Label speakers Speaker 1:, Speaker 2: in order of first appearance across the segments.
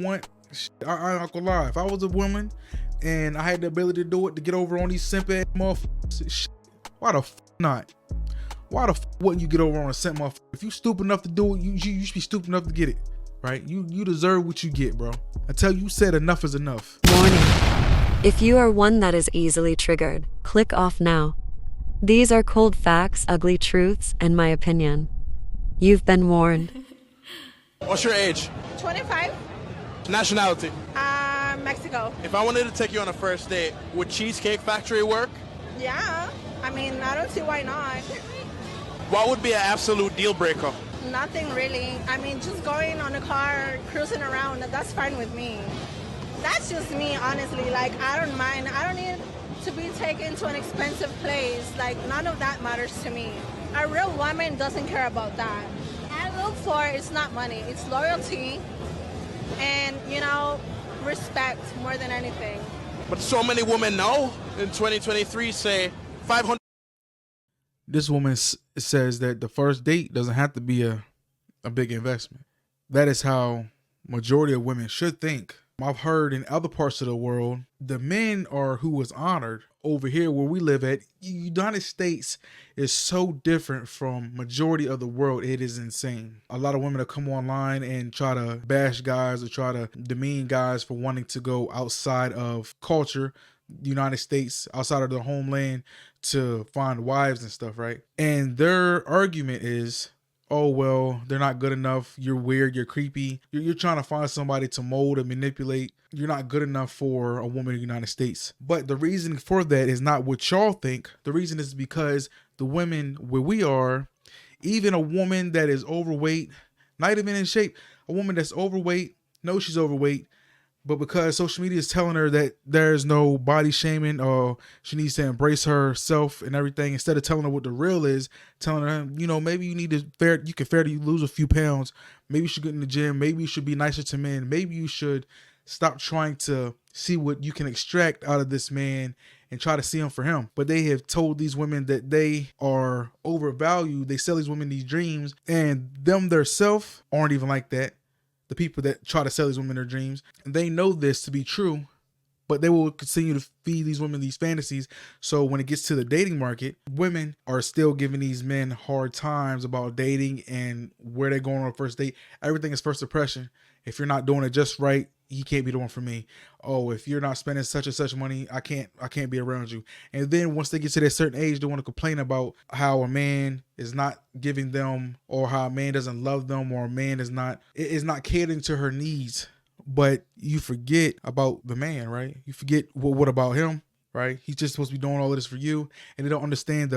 Speaker 1: want. I'm not gonna lie. If I was a woman and I had the ability to do it, to get over on these simp ass motherfuckers, why the not? Why the wouldn't you get over on a simp motherfucker? If you stupid enough to do it, you should be stupid enough to get it, right? You deserve what you get, bro. Until you said enough is enough.
Speaker 2: Warning. If you are one that is easily triggered, click off now. These are cold facts, ugly truths, and my opinion. You've been warned.
Speaker 3: What's your age?
Speaker 4: 25.
Speaker 3: Nationality?
Speaker 4: Mexico.
Speaker 3: If I wanted to take you on a first date, would Cheesecake Factory work?
Speaker 4: Yeah. I mean, I don't see why not.
Speaker 3: What would be an absolute deal breaker?
Speaker 4: Nothing really. I mean, just going on a car, cruising around, that's fine with me. That's just me, honestly. Like, I don't mind. I don't need to be taken to an expensive place. Like, none of that matters to me. A real woman doesn't care about that. I look for it's not money, it's loyalty and, you know, respect more than anything.
Speaker 3: But so many women now in 2023 say 500.
Speaker 1: This woman says that the first date doesn't have to be a big investment. That is how majority of women should think. I've heard in other parts of the world, the men are who was honored. Over here where we live at, United States is so different from majority of the world. It is insane. A lot of women that come online and try to bash guys or try to demean guys for wanting to go outside of culture, the United States, outside of their homeland to find wives and stuff, right? And their argument is, oh, well, they're not good enough. You're weird. You're creepy. You're trying to find somebody to mold and manipulate. You're not good enough for a woman in the United States. But the reason for that is not what y'all think. The reason is because the women where we are, even a woman that is overweight, not even in shape, a woman that's overweight, knows she's overweight, but because social media is telling her that there's no body shaming or she needs to embrace herself and everything, instead of telling her what the real is, telling her, you know, maybe you need to you can fairly lose a few pounds. Maybe you should get in the gym. Maybe you should be nicer to men. Maybe you should stop trying to see what you can extract out of this man and try to see him for him. But they have told these women that they are overvalued. They sell these women these dreams, and them themselves aren't even like that. The people that try to sell these women their dreams, and they know this to be true, but they will continue to feed these women these fantasies. So when it gets to the dating market, women are still giving these men hard times about dating and where they're going on a first date. Everything is first impression. If you're not doing it just right, he can't be the one for me. Oh, if you're not spending such and such money, I can't be around you. And then once they get to that certain age, they want to complain about how a man is not giving them, or how a man doesn't love them, or a man is not catering to her needs. But you forget about the man, right? You forget what about him, right? He's just supposed to be doing all of this for you, and they don't understand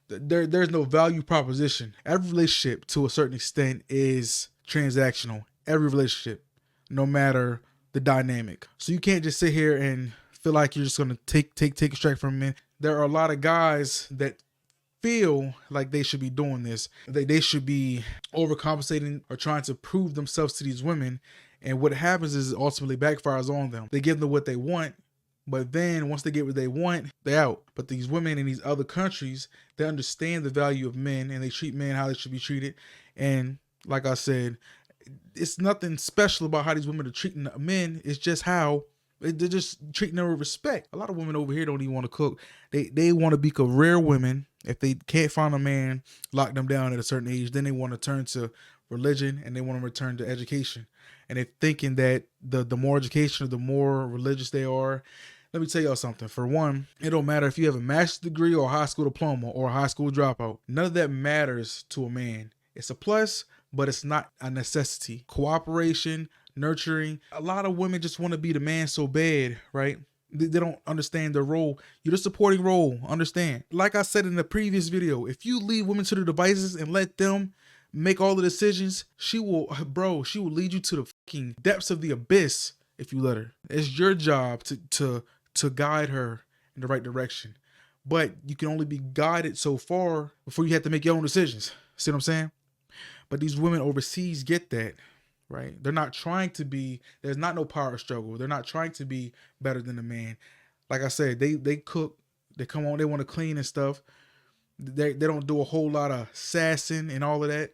Speaker 1: there's no value proposition. Every relationship to a certain extent is transactional. Every relationship, no matter the dynamic. So you can't just sit here and feel like you're just going to take extract from men. There are a lot of guys that feel like they should be doing this. They should be overcompensating or trying to prove themselves to these women. And what happens is it ultimately backfires on them. They give them what they want, but then once they get what they want, they're out. But these women in these other countries, they understand the value of men and they treat men how they should be treated. And like I said, it's nothing special about how these women are treating men. It's just how they're just treating them with respect. A lot of women over here don't even want to cook. They want to be career women. If they can't find a man, lock them down at a certain age, then they want to turn to religion and they want to return to education. And they're thinking that the more education or the more religious they are. Let me tell y'all something. For one, it don't matter if you have a master's degree or a high school diploma or a high school dropout. None of that matters to a man. It's a plus, but it's not a necessity. Cooperation, nurturing. A lot of women just want to be the man so bad, right? They don't understand their role. You're the supporting role. Understand? Like I said in the previous video, if you leave women to the devices and let them make all the decisions, she will lead you to the fucking depths of the abyss if you let her. It's your job to guide her in the right direction. But you can only be guided so far before you have to make your own decisions. See what I'm saying? But these women overseas get that, right? They're not trying to be, there's not no power struggle. They're not trying to be better than the man. Like I said, they cook, they come on, they want to clean and stuff. They don't do a whole lot of sassing and all of that.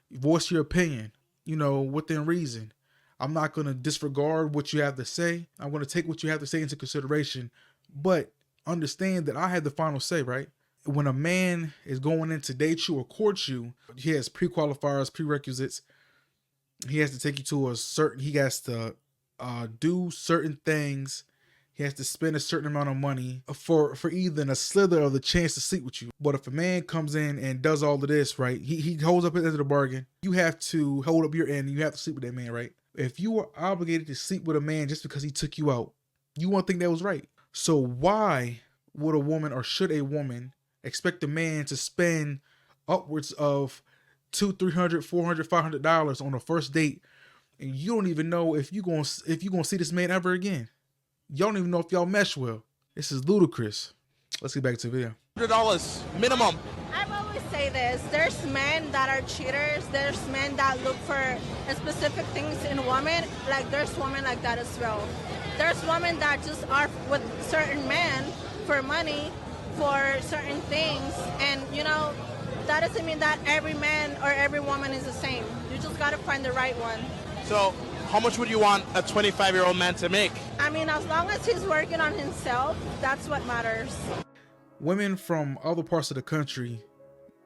Speaker 1: Voice your opinion, within reason. I'm not going to disregard what you have to say. I'm going to take what you have to say into consideration, but understand that I have the final say, right? When a man is going in to date you or court you, he has pre-qualifiers, prerequisites. He has to take you to he has to do certain things. He has to spend a certain amount of money for even a slither of the chance to sleep with you. But if a man comes in and does all of this, right, he holds up his end of the bargain. You have to hold up your end and you have to sleep with that man, right? If you are obligated to sleep with a man just because he took you out, you won't think that was right. So why would a woman, or should a woman, expect a man to spend upwards of $200, $300, $400, $500 on a first date, and you don't even know if you're gonna see this man ever again? Y'all don't even know if y'all mesh well. This is ludicrous. Let's get back to the video.
Speaker 3: $100 minimum.
Speaker 4: I've always say this. There's men that are cheaters. There's men that look for specific things in women. Like there's women like that as well. There's women that just are with certain men for money, for certain things, and you know, that doesn't mean that every man or every woman is the same. You just gotta find the right one.
Speaker 3: So how much would you want a 25-year-old man to make?
Speaker 4: I mean, as long as he's working on himself, that's what matters.
Speaker 1: Women from other parts of the country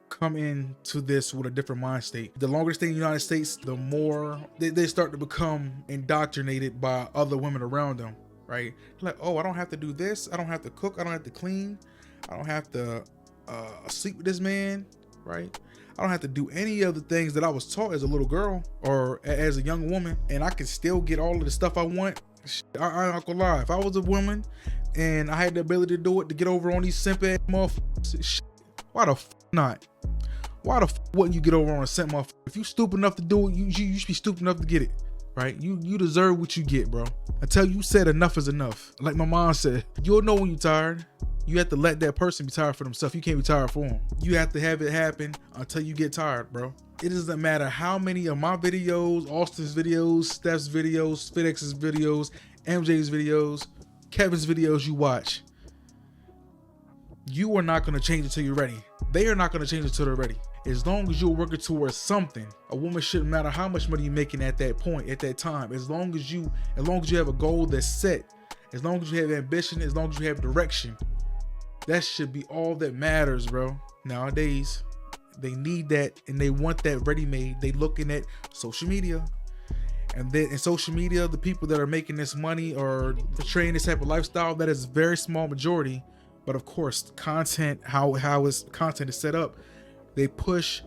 Speaker 1: come into this with a different mind state. The longer they stay in the United States, the more they start to become indoctrinated by other women around them, right? Like, oh, I don't have to do this. I don't have to cook. I don't have to clean. I don't have to sleep with this man, right? I don't have to do any of the things that I was taught as a little girl or as a young woman, and I can still get all of the stuff I want. I'm not gonna lie. If I was a woman and I had the ability to do it, to get over on these simp ass motherfuckers, why the f not? Why the f wouldn't you get over on a simp motherfucker? If you stupid enough to do it, you should be stupid enough to get it, right? You deserve what you get, bro. Until you said enough is enough. Like my mom said, you'll know when you're tired. You have to let that person be tired for themselves. You can't be tired for them. You have to have it happen until you get tired, bro. It doesn't matter how many of my videos, Austin's videos, Steph's videos, FedEx's videos, MJ's videos, Kevin's videos you watch. You are not going to change until you're ready. They are not going to change until they're ready. As long as you're working towards something, a woman shouldn't matter how much money you're making at that point, at that time. As long as you have a goal that's set, as long as you have ambition, as long as you have direction, that should be all that matters, bro. Nowadays, they need that and they want that ready-made. They looking at social media. And then in social media, the people that are making this money or portraying this type of lifestyle, that is a very small majority. But of course, content, how content is set up, they push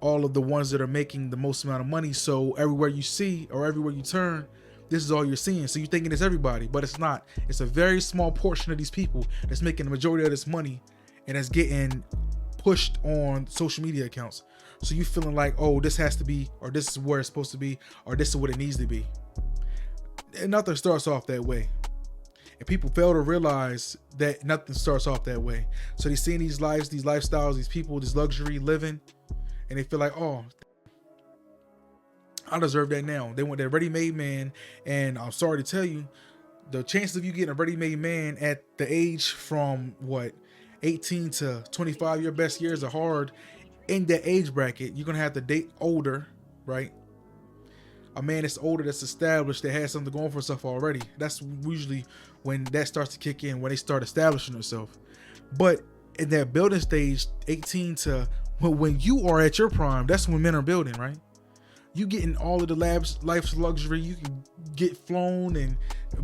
Speaker 1: all of the ones that are making the most amount of money. So everywhere you see or everywhere you turn, this is all you're seeing. So you're thinking it's everybody, but it's not. It's a very small portion of these people that's making the majority of this money, and that's getting pushed on social media accounts. So you feeling like, oh, this has to be, or this is where it's supposed to be, or this is what it needs to be. And nothing starts off that way. And people fail to realize that nothing starts off that way. So they're seeing these lives, these lifestyles, these people, this luxury living, and they feel like, oh, I deserve that now. They want that ready-made man. And I'm sorry to tell you, the chances of you getting a ready-made man at the age from 18 to 25, your best years are hard. In that age bracket, you're gonna have to date older, right? A man that's older, that's established, that has something going for himself already. That's usually when that starts to kick in, when they start establishing themselves. But in that building stage, 18 to when you are at your prime, that's when men are building, right? You getting all of the life's luxury. You can get flown and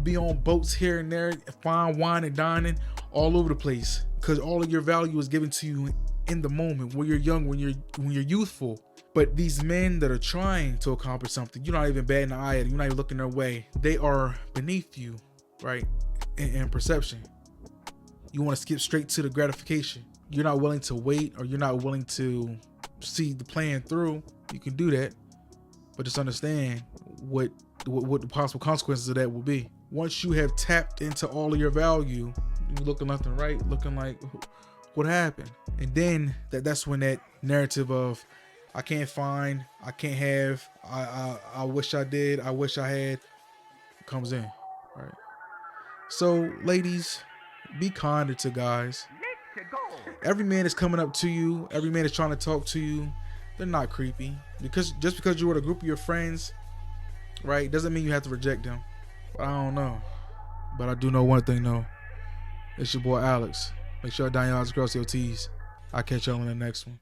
Speaker 1: be on boats here and there, fine wine and dining all over the place, because all of your value is given to you in the moment when you're young, when you're youthful. But these men that are trying to accomplish something, you're not even batting an eye at, you're not even looking their way. They are beneath you, right? In perception. You want to skip straight to the gratification. You're not willing to wait, or you're not willing to see the plan through. You can do that, but just understand what the possible consequences of that will be. Once you have tapped into all of your value, you're looking left and right, looking like, what happened? And then that's when that narrative of, I can't find, I can't have, I wish I did, I wish I had, comes in, right? So ladies, be kinder to guys. Every man is coming up to you, every man is trying to talk to you. They're not creepy. Just because you're with a group of your friends, right? Doesn't mean you have to reject him. But I don't know. But I do know one thing though. It's your boy Alex. Make sure I dine your eyes across your T's. I'll catch y'all in the next one.